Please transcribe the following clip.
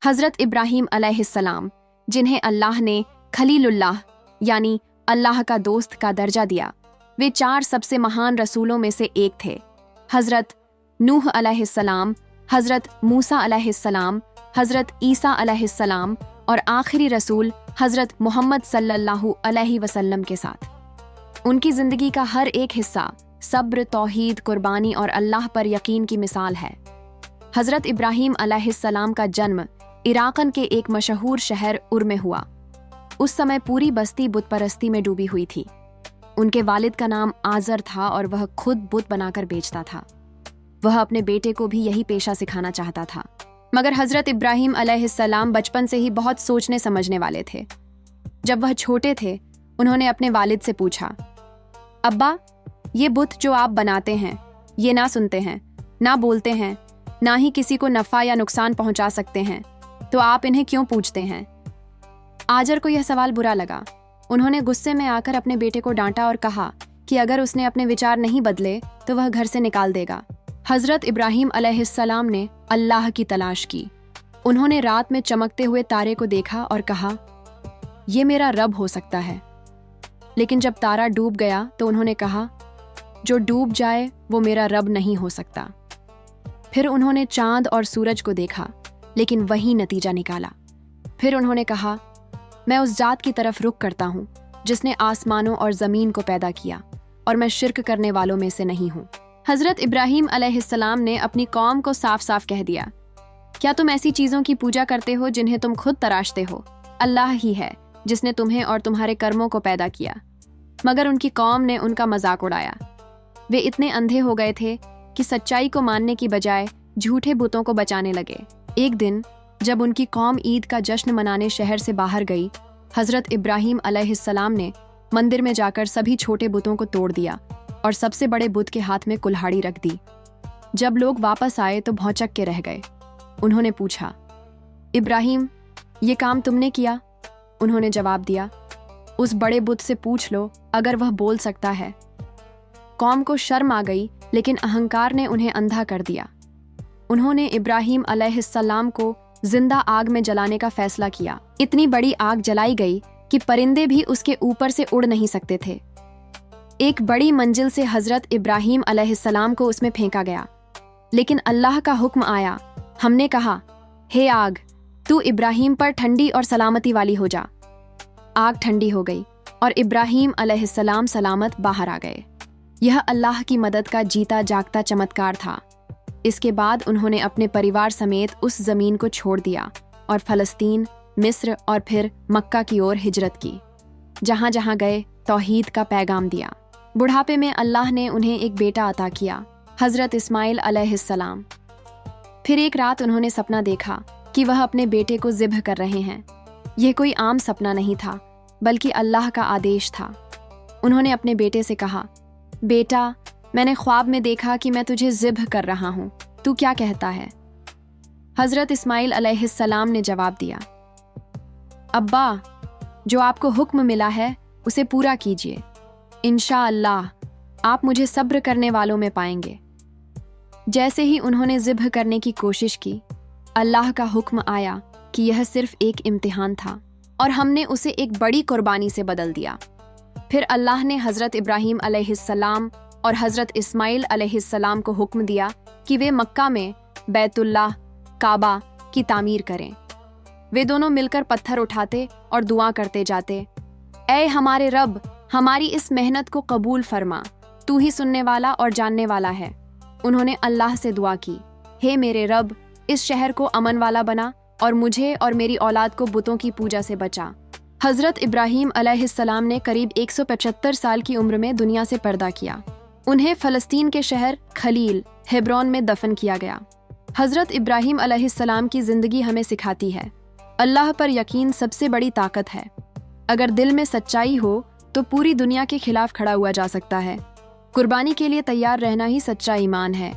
हज़रत इब्राहीम अलैहिस्सलाम, जिन्हें अल्लाह ने खलीलुल्लाह यानी अल्लाह का दोस्त का दर्जा दिया, वे 4 सबसे महान रसूलों में से एक थे। हज़रत नूह अलैहिस्सलाम, हज़रत मूसा अलैहिस्सलाम, हज़रत ईसा अलैहिस्सलाम और आखिरी रसूल हज़रत मोहम्मद सल्लल्लाहु अलैहि वसल्लम के साथ। उनकी ज़िंदगी का हर एक हिस्सा सब्र, तौहीद, कुर्बानी और अल्लाह पर यकीन की मिसाल है। हज़रत इब्राहीम अलैहिस्सलाम का जन्म इराक़न के एक मशहूर शहर उर में हुआ। उस समय पूरी बस्ती बुत परस्ती में डूबी हुई थी। उनके वालिद का नाम आज़र था और वह खुद बुत बनाकर बेचता था। वह अपने बेटे को भी यही पेशा सिखाना चाहता था, मगर हज़रत इब्राहीम अलैहिस्सलाम बचपन से ही बहुत सोचने समझने वाले थे। जब वह छोटे थे, उन्होंने अपने वालिद से पूछा, अब्बा, ये बुत जो आप बनाते हैं, ये ना सुनते हैं, ना बोलते हैं, ना ही किसी को नफ़ा या नुकसान पहुंचा सकते हैं, तो आप इन्हें क्यों पूजते हैं? आजर को यह सवाल बुरा लगा। उन्होंने गुस्से में आकर अपने बेटे को डांटा और कहा कि अगर उसने अपने विचार नहीं बदले तो वह घर से निकाल देगा। हज़रत इब्राहीम अलैहिस्सलाम ने अल्लाह की तलाश की। उन्होंने रात में चमकते हुए तारे को देखा और कहा, ये मेरा रब हो सकता है। लेकिन जब तारा डूब गया तो उन्होंने कहा, जो डूब जाए वो मेरा रब नहीं हो सकता। फिर उन्होंने चांद और सूरज को देखा, लेकिन वही नतीजा निकाला। फिर उन्होंने कहा, मैं उस जात की तरफ रुख करता हूँ जिसने आसमानों और ज़मीन को पैदा किया, और मैं शिर्क करने वालों में से नहीं हूँ। हज़रत इब्राहीम अलैहिस्सलाम ने अपनी कौम को साफ साफ कह दिया, क्या तुम ऐसी चीज़ों की पूजा करते हो जिन्हें तुम खुद तराशते हो? अल्लाह ही है जिसने तुम्हें और तुम्हारे कर्मों को पैदा किया। मगर उनकी कौम ने उनका मजाक उड़ाया। वे इतने अंधे हो गए थे कि सच्चाई को मानने की बजाय झूठे बुतों को बचाने लगे। एक दिन जब उनकी कौम ईद का जश्न मनाने शहर से बाहर गई, हज़रत इब्राहीम अलैहिस्सलाम ने मंदिर में जाकर सभी छोटे बुतों को तोड़ दिया और सबसे बड़े बुत के हाथ में कुल्हाड़ी रख दी। जब लोग वापस आए तो भौंचक के रह गए। उन्होंने पूछा, इब्राहीम, ये काम तुमने किया? उन्होंने जवाब दिया, उस बड़े बुत से पूछ लो अगर वह बोल सकता है। कौम को शर्म आ गई, लेकिन अहंकार ने उन्हें अंधा कर दिया। उन्होंने इब्राहीम अलैहिस्सलाम को जिंदा आग में जलाने का फैसला किया। इतनी बड़ी आग जलाई गई कि परिंदे भी उसके ऊपर से उड़ नहीं सकते थे। एक बड़ी मंजिल से हज़रत इब्राहीम अलैहिस्सलाम को उसमें फेंका गया, लेकिन अल्लाह का हुक्म आया। हमने कहा, हे आग, तू इब्राहीम पर ठंडी और सलामती वाली हो जा। आग ठंडी हो गई और इब्राहीम अलैहिस्सलाम सलामत बाहर आ गए। यह अल्लाह की मदद का जीता जागता चमत्कार था। इसके बाद उन्होंने अपने परिवार समेत उस ज़मीन को छोड़ दिया और फ़लस्तीन, मिस्र और फिर मक्का की ओर हिजरत की। जहाँ जहाँ गए तौहीद का पैगाम दिया। बुढ़ापे में अल्लाह ने उन्हें एक बेटा अता किया, हज़रत इस्माइल अलैहिस्सलाम। फिर एक रात उन्होंने सपना देखा कि वह अपने बेटे को ज़िब्ह कर रहे हैं। यह कोई आम सपना नहीं था, बल्कि अल्लाह का आदेश था। उन्होंने अपने बेटे से कहा, बेटा, मैंने ख्वाब में देखा कि मैं तुझे ज़िब्ह कर रहा हूँ, तू क्या कहता है? हज़रत इस्माइल अलैहिस्सलाम ने जवाब दिया, अब्बा, जो आपको हुक्म मिला है उसे पूरा कीजिए। इंशाअल्लाह आप मुझे सब्र करने वालों में पाएंगे। जैसे ही उन्होंने ज़िब्ह करने की कोशिश की, अल्लाह का हुक्म आया कि यह सिर्फ एक इम्तिहान था और हमने उसे एक बड़ी कुर्बानी से बदल दिया। फिर अल्लाह ने हज़रत इब्राहीम अलैहिस्सलाम और हज़रत इस्माइल अलैहिस्सलाम को हुक्म दिया कि वे मक्का में बैतुल्लाह, काबा की तामीर करें। वे दोनों मिलकर पत्थर उठाते और दुआ करते जाते, ऐ हमारे रब, हमारी इस मेहनत को कबूल फरमा, तू ही सुनने वाला और जानने वाला है। उन्होंने अल्लाह से दुआ की, हे मेरे रब, इस शहर को अमन वाला बना और मुझे और मेरी औलाद को बुतों की पूजा से बचा। हज़रत इब्राहीम अलैहिस्सलाम ने करीब 175 साल की उम्र में दुनिया से पर्दा किया। उन्हें फ़लस्तीन के शहर खलील, हेब्रोन में दफन किया गया। हज़रत इब्राहीम अलैहिस्सलाम की ज़िंदगी हमें सिखाती है, अल्लाह पर यकीन सबसे बड़ी ताकत है। अगर दिल में सच्चाई हो तो पूरी दुनिया के खिलाफ खड़ा हुआ जा सकता है। कुर्बानी के लिए तैयार रहना ही सच्चा ईमान है।